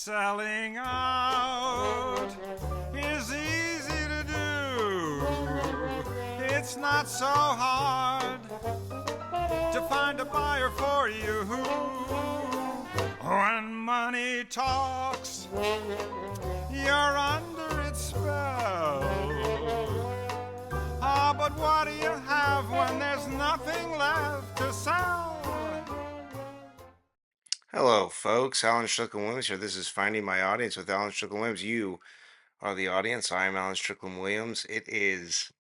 Selling out is easy to do. It's not so hard to find a buyer for you. When money talks, you're under its spell. Ah, but what do you have when there's nothing left to sell? Hello, folks. Alan Strickland Williams here. This is Finding My Audience with Alan Strickland Williams. You are the audience. I am Alan Strickland Williams. It is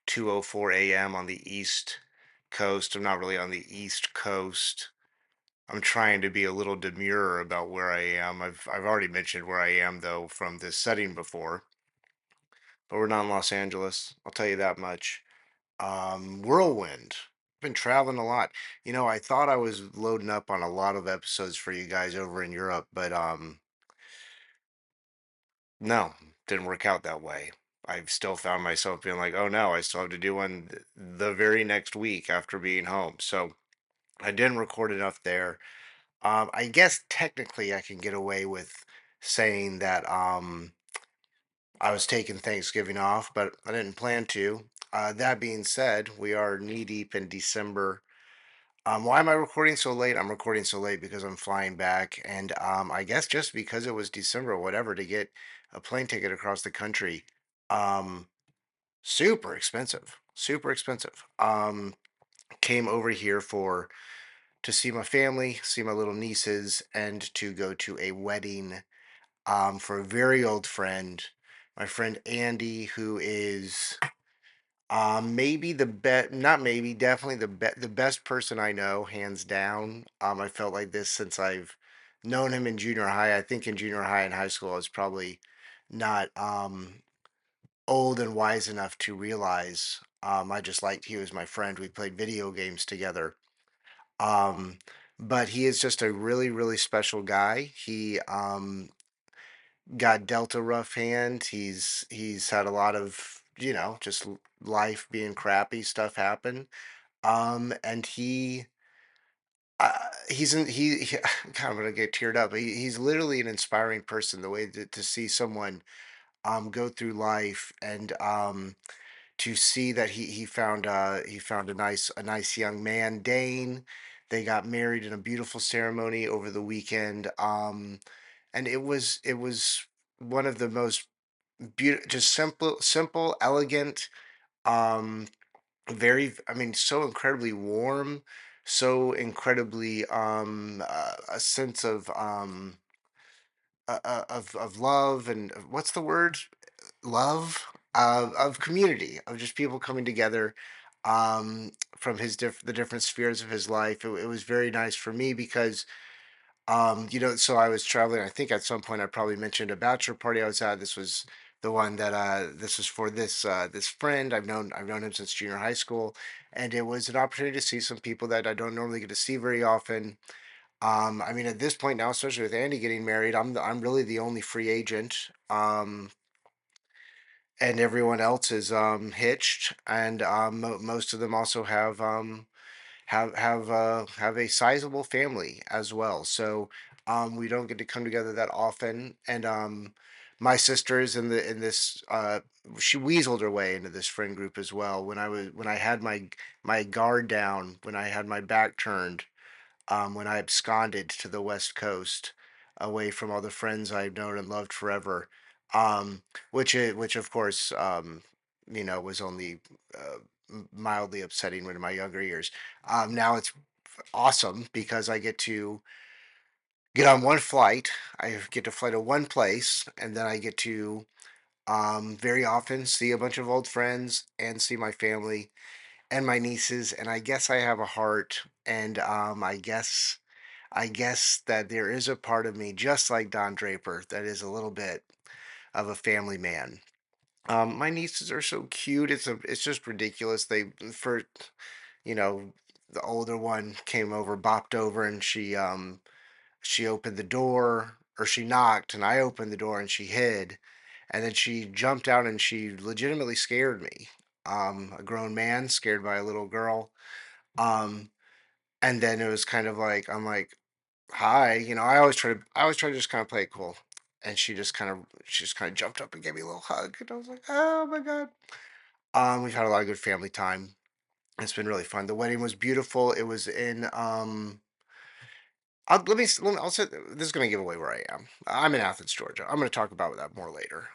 2:04 a.m. on the East Coast. I'm not really on the East Coast. I'm trying to be a little demure about where I am. I've already mentioned where I am though from this setting before, but we're not in Los Angeles. I'll tell you that much. Whirlwind. Been traveling a lot. I thought I was loading up on a lot of episodes for you guys over in Europe, but no, didn't work out that way. I've still found myself being like, oh no, I still have to do one the very next week after being home. So I didn't record enough there. I guess technically I can get away with saying that I was taking Thanksgiving off, but I didn't plan to. That being said, we are knee deep in December. Why am I recording so late? I'm recording so late because I'm flying back, and I guess just because it was December or whatever to get a plane ticket across the country, um, super expensive, super expensive. Came over here for to see my family, see my little nieces, and to go to a wedding for a very old friend, my friend Andy, who is maybe the best, not maybe, definitely the best person I know, hands down. I felt like this since I've known him in junior high. I think in junior high and high school, I was probably not old and wise enough to realize. I just liked he was my friend. We played video games together. Um, but he is just a really, really special guy. He got dealt a rough hand. He's had a lot of just life being crappy stuff happen. And he God, I'm gonna get teared up. He's literally an inspiring person. The way to see someone go through life and to see that he found a nice young man, Dane. They got married in a beautiful ceremony over the weekend. And it was one of the most beautiful, just simple, elegant, um, I mean, so incredibly warm, so incredibly a sense of love and what's the word? Love of community of just people coming together from the different spheres of his life. It was very nice for me because so I was traveling. I think at some point I probably mentioned a bachelor party I was at. This was the one that this was for this friend I've known him since junior high school, and it was an opportunity to see some people that I don't normally get to see very often. I mean, at this point now, especially with Andy getting married, I'm really the only free agent. And everyone else is hitched, and most of them also have a sizable family as well. So we don't get to come together that often. And my sister is in this. She weaseled her way into this friend group as well. When I had my guard down, when I had my back turned, when I absconded to the West Coast, away from all the friends I've known and loved forever. Which of course was only mildly upsetting in my younger years. Now it's awesome because I get to get on one flight. I get to fly to one place, and then I get to very often see a bunch of old friends and see my family and my nieces. And I guess I have a heart, and I guess that there is a part of me, just like Don Draper, that is a little bit of a family man. My nieces are so cute. It's just ridiculous. For you know, the older one came over, bopped over, and she opened the door, or she knocked, and I opened the door, and she hid, and then she jumped out, and she legitimately scared me. A grown man scared by a little girl. Um, and then it was kind of like I'm like, hi, I always try to just kind of play it cool. And she just kind of jumped up and gave me a little hug. And I was like, oh my God. We've had a lot of good family time. It's been really fun. The wedding was beautiful. It was in I'll say this is going to give away where I am. I'm in Athens, Georgia. I'm going to talk about that more later.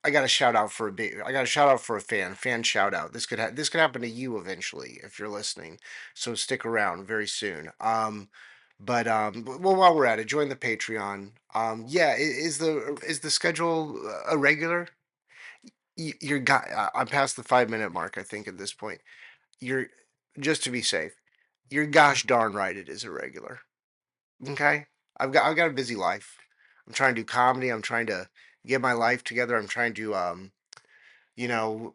I got a shout out for I got a shout out for a fan shout out. This could happen to you eventually if you're listening. So stick around very soon. Well, while we're at it, join the Patreon. Yeah, is the schedule a regular? You're got. I'm past the 5 minute mark. I think at this point, you're just to be safe. You're gosh darn right. It is irregular. Okay. I've got a busy life. I'm trying to do comedy. I'm trying to get my life together. I'm trying to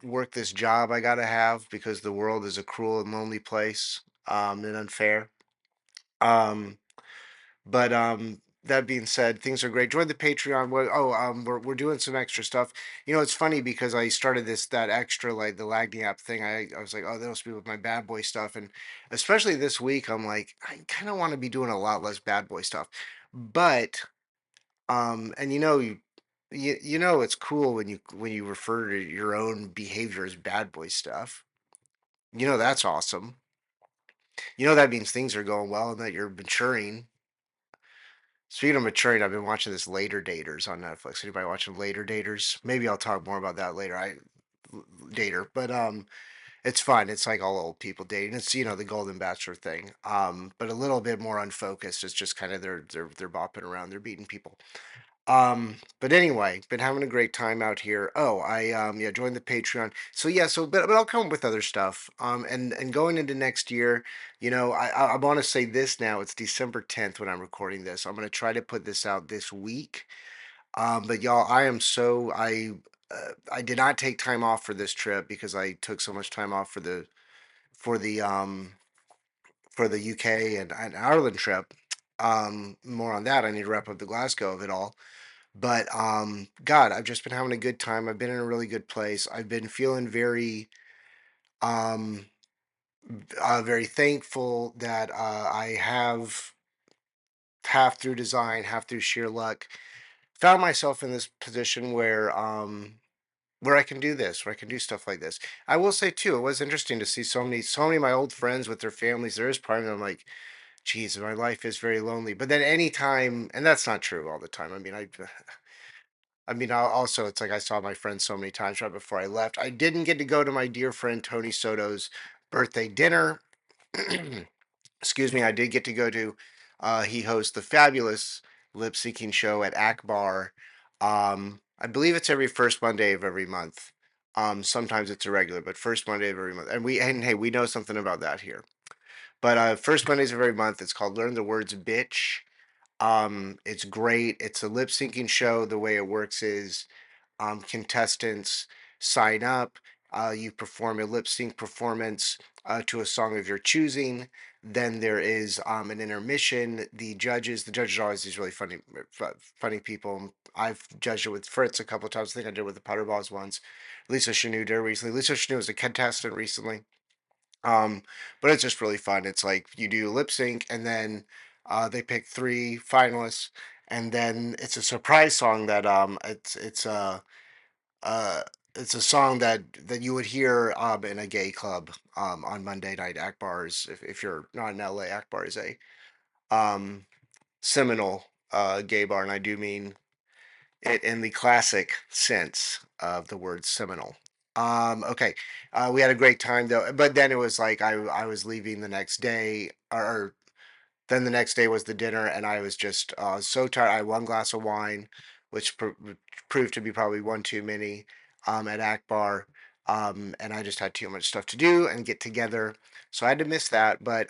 work this job I gotta have because the world is a cruel and lonely place, and unfair. Um, but that being said, things are great. Join the Patreon. We're doing some extra stuff. It's funny because I started that extra like the Lagny app thing. I was like, oh, that'll be with my bad boy stuff, and especially this week, I'm like, I kind of want to be doing a lot less bad boy stuff. But and it's cool when you refer to your own behavior as bad boy stuff. That's awesome. That means things are going well and that you're maturing. Speaking of maturing, I've been watching this Later Daters on Netflix. Anybody watching Later Daters? Maybe I'll talk more about that later. Dater, but it's fun. It's like all old people dating. It's the Golden Bachelor thing, but a little bit more unfocused. It's just kind of they're bopping around, they're beating people. But anyway, been having a great time out here. Oh, I yeah, joined the Patreon. So yeah, but I'll come up with other stuff. And going into next year, I want to say this now. It's December 10th when I'm recording this. I'm gonna try to put this out this week. But y'all, I did not take time off for this trip because I took so much time off for the UK and Ireland trip. More on that. I need to wrap up the Glasgow of it all. But God, I've just been having a good time. I've been in a really good place. I've been feeling um, very thankful that I have half through design, half through sheer luck, found myself in this position where I can do this, where I can do stuff like this. I will say too, it was interesting to see so many of my old friends with their families. There is part of me I'm like, geez, my life is very lonely. But then anytime, and that's not true all the time. Also, it's like I saw my friends so many times right before I left. I didn't get to go to my dear friend Tony Soto's birthday dinner. Excuse me. I did get to go to. He hosts the fabulous lip syncing show at Akbar. I believe it's every first Monday of every month. Sometimes it's irregular, but first Monday of every month. And hey, we know something about that here. But first Mondays of every month. It's called Learn the Words Bitch. It's great. It's a lip syncing show. The way it works is contestants sign up. You perform a lip sync performance to a song of your choosing. Then there is an intermission. The judges are always these really funny people. I've judged it with Fritz a couple of times. I think I did it with the Putterballs once. Lisa Chanou did it recently. Lisa Chanou was a contestant recently. Um, but it's just really fun. It's like you do lip sync, and then they pick three finalists, and then it's a surprise song that uh it's a song that you would hear in a gay club on Monday night. Akbar's, if you're not in LA, Akbar is a um seminal gay bar, and I do mean it in the classic sense of the word seminal. Okay. We had a great time though, but then it was like I was leaving the next day, or then the next day was the dinner, and I was just so tired. I had one glass of wine, which proved to be probably one too many at Akbar. And I just had too much stuff to do and get together, so I had to miss that. But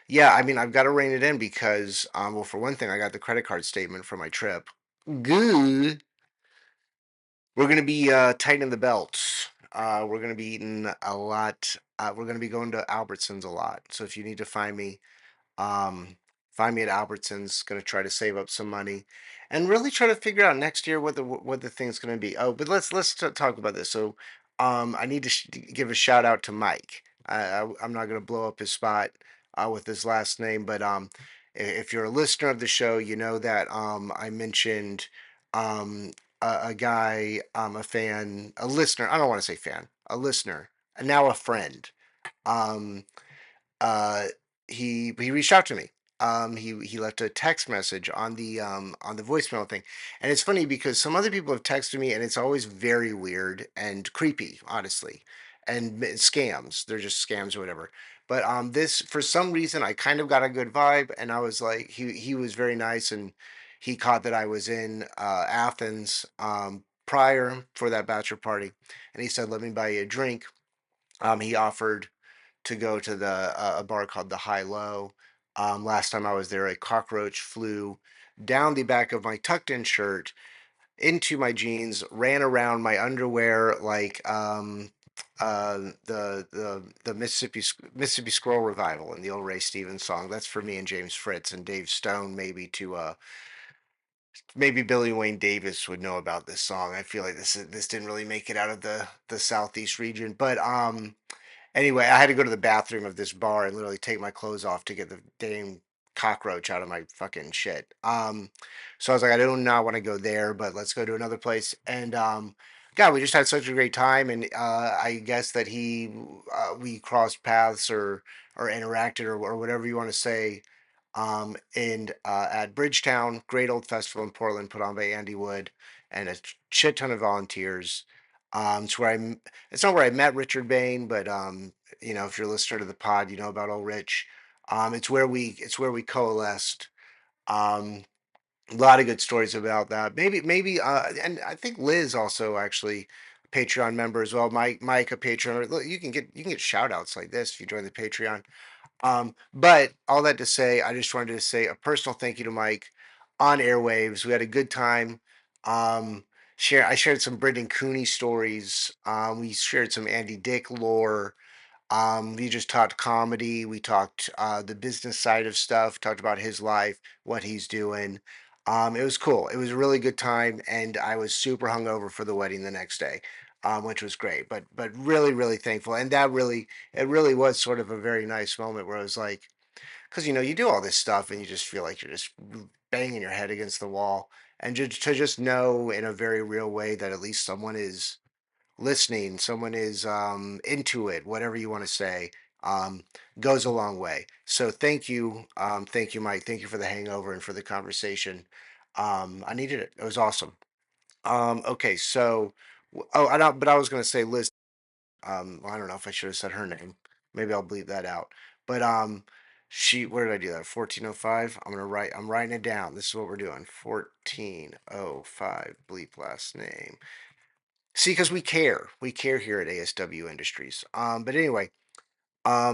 yeah, I mean, I've got to rein it in because well, for one thing, I got the credit card statement for my trip. Good. We're gonna be tightening the belts. We're gonna be eating a lot. We're gonna be going to Albertsons a lot. So if you need to um, find me at Albertsons. Gonna try to save up some money, and really try to figure out next year what the thing's gonna be. Oh, but let's talk about this. So, I need to give a shout out to Mike. I'm not gonna blow up his spot with his last name, but If you're a listener of the show, you know that I mentioned um, a guy, a fan, a listener. I don't want to say fan, a listener, and now a friend. Um, uh, he reached out to me. He left a text message on the voicemail thing, and it's funny because some other people have texted me, and it's always very weird and creepy, honestly, and scams. They're just scams or whatever. But this for some reason I kind of got a good vibe, and I was like, he was very nice, and he caught that I was in Athens prior for that bachelor party, and he said, "Let me buy you a drink." He offered to go to a bar called the High Low. Last time I was there, a cockroach flew down the back of my tucked in shirt into my jeans, ran around my underwear like the Mississippi Scroll Revival in the old Ray Stevens song. That's for me and James Fritz and Dave Stone, maybe to maybe Billy Wayne Davis would know about this song. I feel like this didn't really make it out of the southeast region, but anyway, I had to go to the bathroom of this bar and literally take my clothes off to get the damn cockroach out of my fucking shit. So I was like, I do not want to go there, but let's go to another place. And God, we just had such a great time. And I guess that we crossed paths or interacted or whatever you want to say. And at Bridgetown, great old festival in Portland, put on by Andy Wood and a shit ton of volunteers. It's where it's not where I met Richard Bain, but if you're a listener to the pod, you know about old Rich. It's where we coalesced. Um, a lot of good stories about that. Maybe and I think Liz also actually a Patreon member as well. Mike a Patreon. Look, you can get shout outs like this if you join the Patreon. But all that to say, I just wanted to say a personal thank you to Mike on airwaves. We had a good time. Um, I shared some Brendan Cooney stories. We shared some Andy Dick lore. We just talked comedy. We talked the business side of stuff. Talked about his life, what he's doing. It was cool. It was a really good time, and I was super hungover for the wedding the next day, which was great. But really really thankful, and it really was sort of a very nice moment where I was like, because you do all this stuff, and you just feel like you're just banging your head against the wall, and to just know in a very real way that at least someone is listening, someone is into it, whatever you want to say, um, goes a long way. So thank you, Mike. Thank you for the hangover and for the conversation. I needed it. It was awesome. Okay, so but I was going to say Liz. Well, I don't know if I should have said her name. Maybe I'll bleep that out. But where did I do that? 1405. I'm writing it down. This is what we're doing. 1405. Bleep last name. See, because we care here at ASW Industries. But anyway,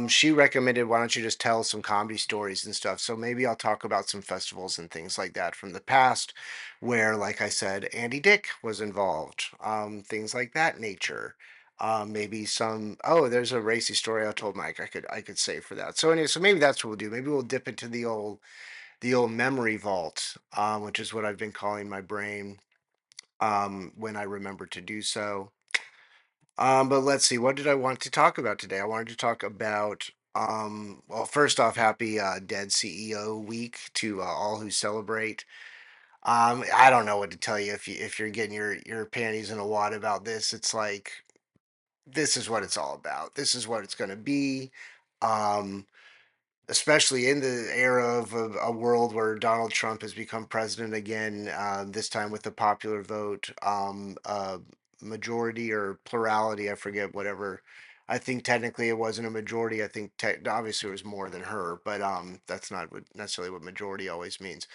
she recommended why don't you just tell some comedy stories and stuff. So maybe I'll talk about some festivals and things like that from the past, where, like I said, Andy Dick was involved. Things like that nature. Maybe some. Oh, there's a racy story I told Mike. I could say for that. So anyway, so maybe that's what we'll do. Maybe we'll dip into the old memory vault, which is what I've been calling my brain when I remember to do so. But let's see, what did I want to talk about today? I wanted to talk about, well, first off, happy Dead CEO week to all who celebrate. I don't know what to tell you if you're getting your panties in a wad about this. It's like this is what it's all about. This is what it's going to be. Um, Especially in the era of a world where Donald Trump has become president again, this time with the popular vote, majority or plurality, I forget, whatever. I think technically it wasn't a majority. I think obviously it was more than her, but that's not necessarily what majority always means.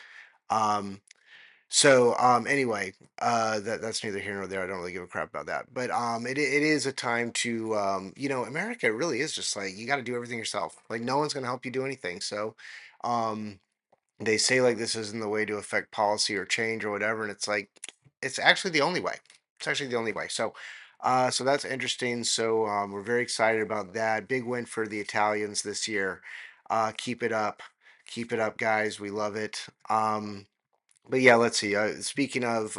Um, anyway, that's neither here nor there. I don't really give a crap about that. But it is a time to America really is just like you got to do everything yourself. Like no one's going to help you do anything. So um they say like this isn't the way to affect policy or change or whatever, and it's like it's actually the only way. It's actually the only way. So that's interesting. So we're very excited about that. Big win for the Italians this year. Keep it up. Keep it up, guys. We love it. But yeah, let's see. Speaking of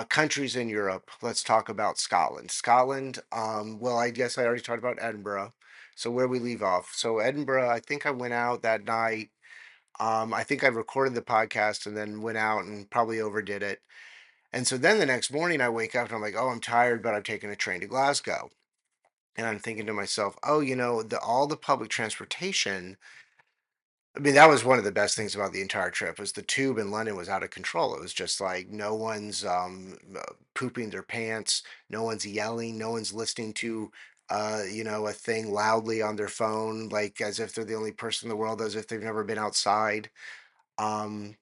countries in Europe, let's talk about Scotland. Scotland, well, I guess I already talked about Edinburgh. So where we leave off. So Edinburgh, I think I went out that night. I think I recorded the podcast and then went out and probably overdid it. And so then the next morning I wake up and I'm like, oh, I'm tired, but I'm taking a train to Glasgow. And I'm thinking to myself, oh, all the public transportation. I mean, that was one of the best things about the entire trip was the tube in London was out of control. It was just like no one's pooping their pants, no one's yelling, no one's listening to a thing loudly on their phone, like as if they're the only person in the world, as if they've never been outside. Um,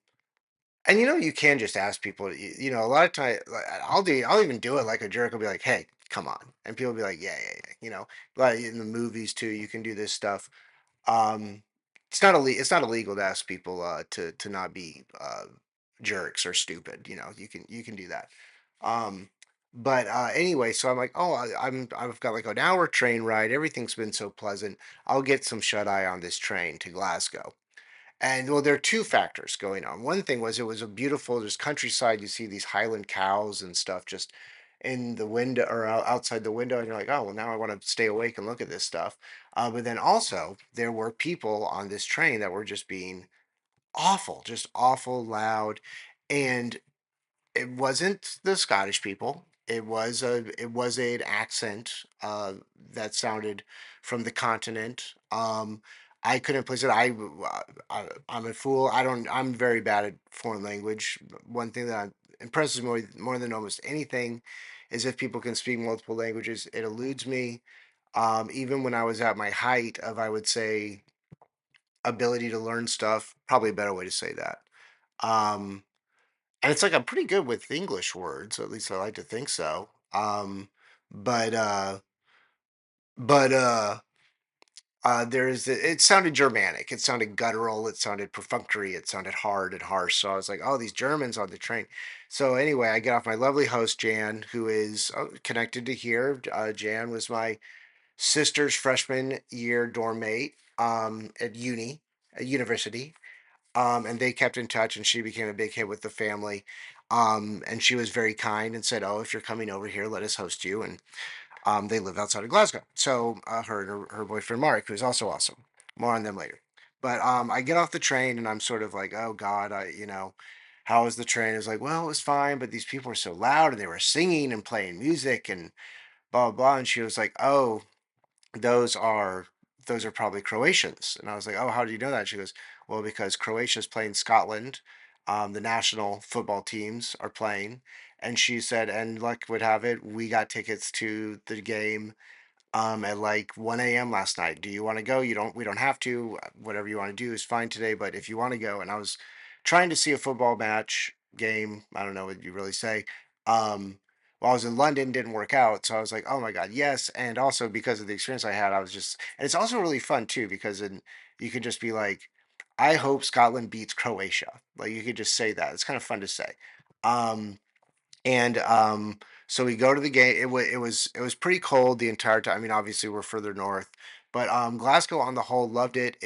and you can just ask people. A lot of time, I'll even do it like a jerk. I'll be like, "Hey, come on," and people will be like, "Yeah, yeah, yeah." Like in the movies too, you can do this stuff. Um, it's not illegal to ask people to not be jerks or stupid. You can do that. Um, but anyway, so I'm like, oh, I've got like an hour train ride. Everything's been so pleasant. I'll get some shut eye on this train to Glasgow. And well, there are two factors going on. One thing was it was a beautiful, there's countryside. You see these Highland cows and stuff just in the window or outside the window, and you're like, oh, well, now I want to stay awake and look at this stuff. But then also, there were people on this train that were just being awful, just awful loud. And it wasn't the Scottish people. It was an accent that sounded from the continent. I couldn't place it. I'm a fool. I'm very bad at foreign language. One thing that impresses me more than almost anything is if people can speak multiple languages. It eludes me. Even when I was at my height of, I would say, ability to learn stuff, probably a better way to say that. Um, and it's like I'm pretty good with English words, at least I like to think so. But uh, but it sounded Germanic, it sounded guttural, it sounded perfunctory, it sounded hard and harsh. So I was like, oh, these Germans on the train. So anyway, I get off my lovely host Jan, who is connected to here. Jan was my sister's freshman year dorm mate at university. And they kept in touch, and she became a big hit with the family. And she was very kind and said, "Oh, if you're coming over here, let us host you." And they live outside of Glasgow, so her and her boyfriend Mark, who's also awesome. More on them later. But I get off the train, and I'm sort of like, "Oh God, how was the train?" It's like, "Well, it was fine, but these people were so loud, and they were singing and playing music and blah blah blah." And she was like, "Oh, those are those are probably Croatians." And I was like, "Oh, how do you know that?" She goes, "Well, because Croatia's playing Scotland. The national football teams are playing." And she said, and luck would have it, we got tickets to the game at like 1 a.m. last night. Do you want to go? We don't have to. Whatever you want to do is fine today, but if you want to go. And I was trying to see a football match game. I don't know what you really say. Um, while I was in London, didn't work out. So I was like, oh my God, yes. And also because of the experience I had, I was just, and it's also really fun too, because then you could just be like, I hope Scotland beats Croatia. Like you could just say that. It's kind of fun to say. Um, and so we go to the game. It was pretty cold the entire time. I mean, obviously we're further north, but Glasgow on the whole loved it.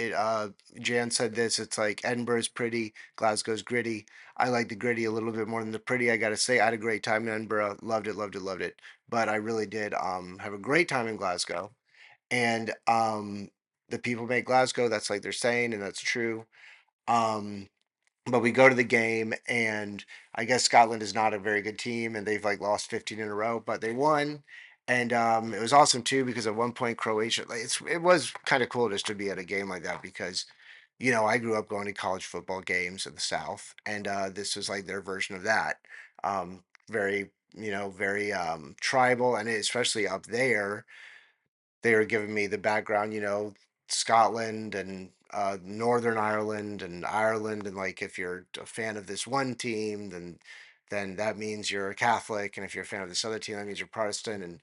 Jan said this. It's like Edinburgh's pretty, Glasgow's gritty. I like the gritty a little bit more than the pretty. I gotta say, I had a great time in Edinburgh. Loved it, loved it, loved it. But I really did have a great time in Glasgow, and the people make Glasgow. That's like they're saying, and that's true. Um, but we go to the game, and I guess Scotland is not a very good team, and they've like lost 15 in a row, but they won. And it was awesome too, because at one point Croatia, like it was kind of cool just to be at a game like that, because I grew up going to college football games in the South, and this was like their version of that. Very, very tribal, and especially up there they were giving me the background, Scotland and Northern Ireland and Ireland, and like if you're a fan of this one team, then that means you're a Catholic, and if you're a fan of this other team, that means you're Protestant,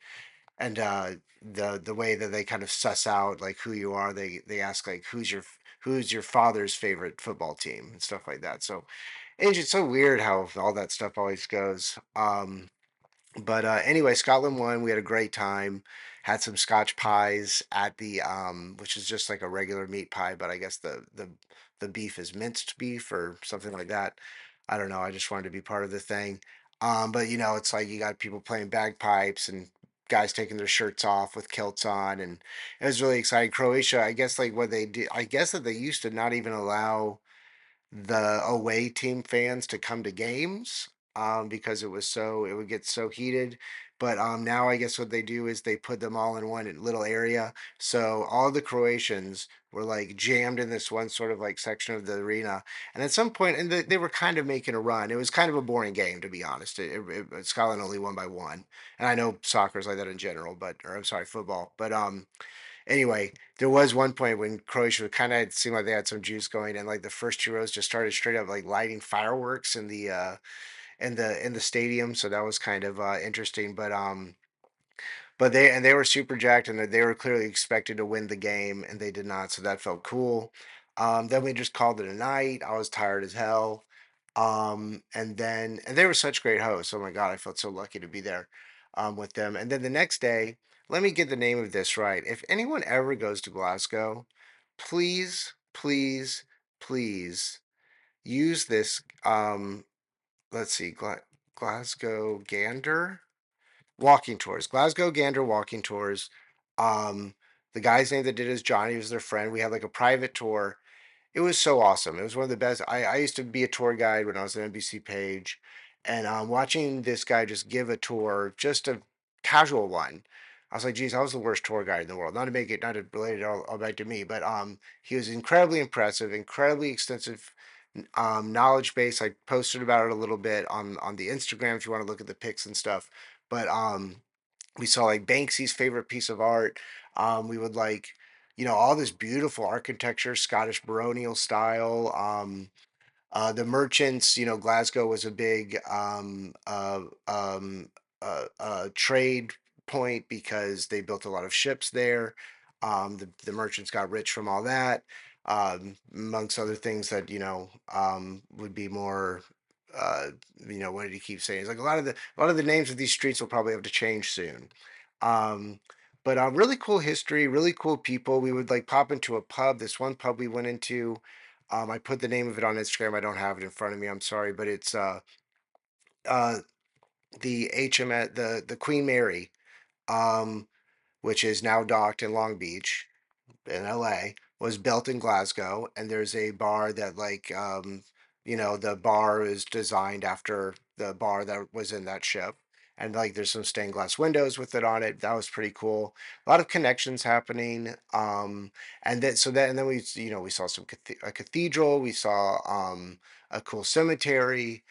and the way that they kind of suss out like who you are, they ask like who's your father's favorite football team and stuff like that. So it's just so weird how all that stuff always goes. But anyway, Scotland won. We had a great time. Had some Scotch pies at the which is just like a regular meat pie, but I guess the beef is minced beef or something like that. I don't know. I just wanted to be part of the thing. But it's like you got people playing bagpipes and guys taking their shirts off with kilts on, and it was really exciting. Croatia, I guess, like what they did. I guess that they used to not even allow. the away team fans to come to games, because it would get so heated. But now I guess what they do is they put them all in one little area. So all the Croatians were like jammed in this one sort of like section of the arena. And at some point, and they were kind of making a run. It was kind of a boring game, to be honest. Scotland only won by one. And I know soccer is like that in general, but, or I'm sorry, football. But anyway, there was one point when Croatia kind of seemed like they had some juice going, and like the first two rows just started straight up like lighting fireworks in the stadium. So that was kind of interesting. But they were super jacked, and they were clearly expected to win the game, and they did not. So that felt cool. Then we just called it a night. I was tired as hell. And they were such great hosts. Oh my God, I felt so lucky to be there with them. And then the next day, let me get the name of this right. If anyone ever goes to Glasgow, please, please, please use this. Let's see, Glasgow Gander walking tours, Glasgow Gander walking tours. Um, the guy's name that did it is Johnny, was their friend. We had like a private tour. It was so awesome. It was one of the best. I used to be a tour guide when I was an NBC page, and watching this guy just give a tour, just a casual one. I was like, geez, I was the worst tour guide in the world. Not to make it, not to relate it all back to me, but he was incredibly impressive, incredibly extensive knowledge base. I posted about it a little bit on the Instagram if you want to look at the pics and stuff. But we saw like Banksy's favorite piece of art. We would like, all this beautiful architecture, Scottish baronial style. The merchants, Glasgow was a big trade point because they built a lot of ships there. The merchants got rich from all that, amongst other things that would be more. Uh, what did he keep saying? It's like a lot of the names of these streets will probably have to change soon. Um, but really cool history, really cool people. We would like pop into a pub. This one pub we went into, I put the name of it on Instagram. I don't have it in front of me. I'm sorry, but it's uh the HM at the Queen Mary, um, which is now docked in Long Beach in LA, was built in Glasgow, and there's a bar that the bar is designed after the bar that was in that ship. And like there's some stained glass windows with it on it. That was pretty cool. A lot of connections happening. And then we saw a cathedral, we saw a cool cemetery,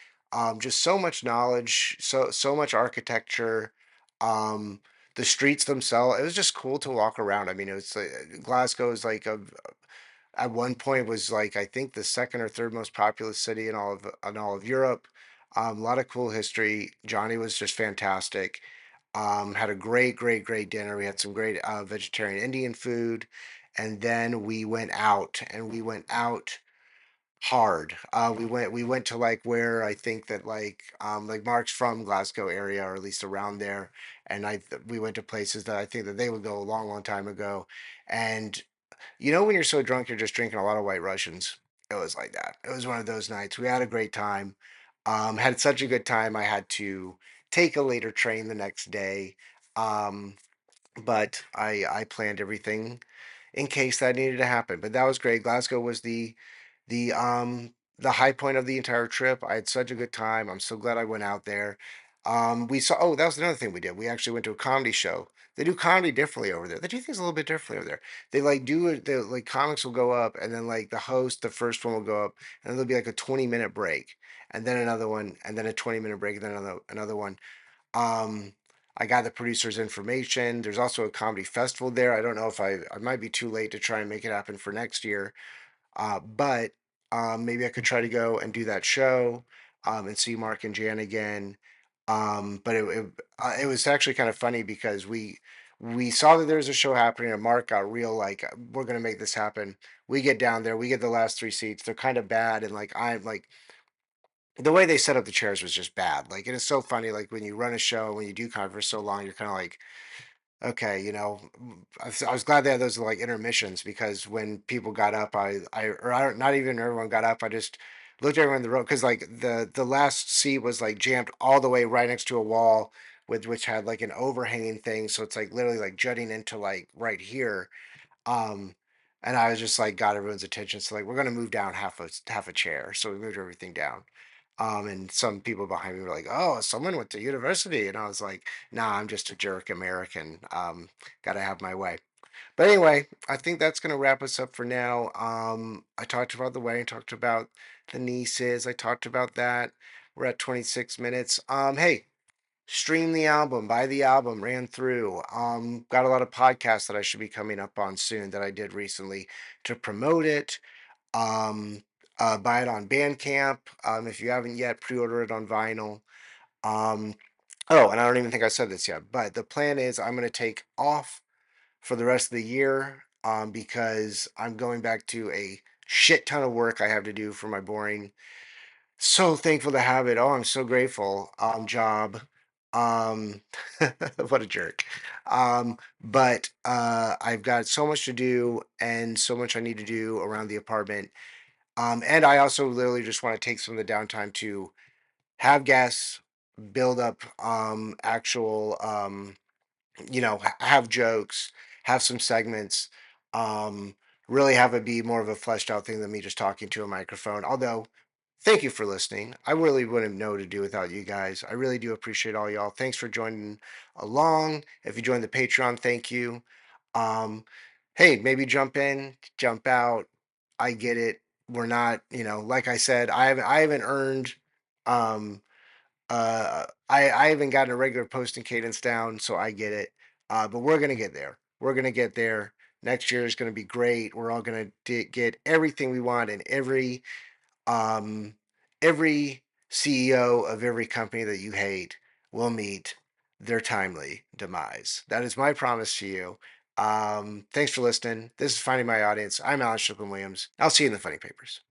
just so much knowledge, so much architecture. Um, the streets themselves, it was just cool to walk around. I mean, it was like Glasgow is like at one point was like I think the second or third most populous city in all of Europe. A lot of cool history. Johnny was just fantastic. Had a great, great, great dinner. We had some great vegetarian Indian food, and then we went out hard. We went to like where I think that like Mark's from Glasgow area, or at least around there, and we went to places that I think that they would go a long, long time ago. And when you're so drunk, you're just drinking a lot of White Russians. It was like that. It was one of those nights. We had a great time. Had such a good time. I had to take a later train the next day. Um, but I planned everything in case that needed to happen. But that was great. Glasgow was the high point of the entire trip. I had such a good time. I'm so glad I went out there. We saw that was another thing we did. We actually went to a comedy show. They do comedy differently over there. They do things a little bit differently over there. They like do it, like comics will go up, and then like the host, the first one will go up, and there'll be like a 20-minute break, and then another one, and then a 20-minute break, and then another one. Um, I got the producer's information. There's also a comedy festival there. I don't know if I might be too late to try and make it happen for next year. But maybe I could try to go and do that show, and see Mark and Jan again. But it was actually kind of funny because we saw that there was a show happening, and Mark got real like, we're gonna make this happen. We get down there, we get the last three seats. They're kind of bad, and like I'm like the way they set up the chairs was just bad. Like it is so funny. Like when you run a show, when you do kind of for so long, you're kind of like, okay, I was glad they had those like intermissions, because when people got up, or I don't, not even everyone got up. I just looked everyone in the row, because like the last seat was like jammed all the way right next to a wall with which had like an overhanging thing, so it's like literally like jutting into like right here. Um, And I was just like got everyone's attention. So like we're gonna move down half a chair. So we moved everything down. And some people behind me were like, "Oh, someone went to university," and I was like, "Nah, I'm just a jerk American. Gotta have my way." But anyway, I think that's gonna wrap us up for now. I talked about the wedding, talked about the nieces, I talked about that. We're at 26 minutes. Hey, stream the album, buy the album, ran through. Got a lot of podcasts that I should be coming up on soon that I did recently to promote it. Um, buy it on Bandcamp. If you haven't yet, pre-order it on vinyl. Um, oh, and I don't even think I said this yet, but the plan is I'm going to take off for the rest of the year because I'm going back to a shit ton of work I have to do for my boring, so thankful to have it. Oh, I'm so grateful. Job. Um, what a jerk. But I've got so much to do and so much I need to do around the apartment. And I also literally just want to take some of the downtime to have guests, build up actual have jokes, have some segments, um, really have it be more of a fleshed out thing than me just talking to a microphone. Although, thank you for listening. I really wouldn't know what to do without you guys. I really do appreciate all y'all. Thanks for joining along. If you joined the Patreon, thank you. Um, hey, maybe jump in, jump out. I get it. We're not, like I said, I haven't earned I haven't gotten a regular posting cadence down, so I get it. But we're gonna get there. We're gonna get there. Next year is gonna be great. We're all gonna get everything we want, and um every CEO of every company that you hate will meet their timely demise. That is my promise to you. Thanks for listening. This is Finding My Audience. I'm Alan Strickland Williams. I'll see you in the funny papers.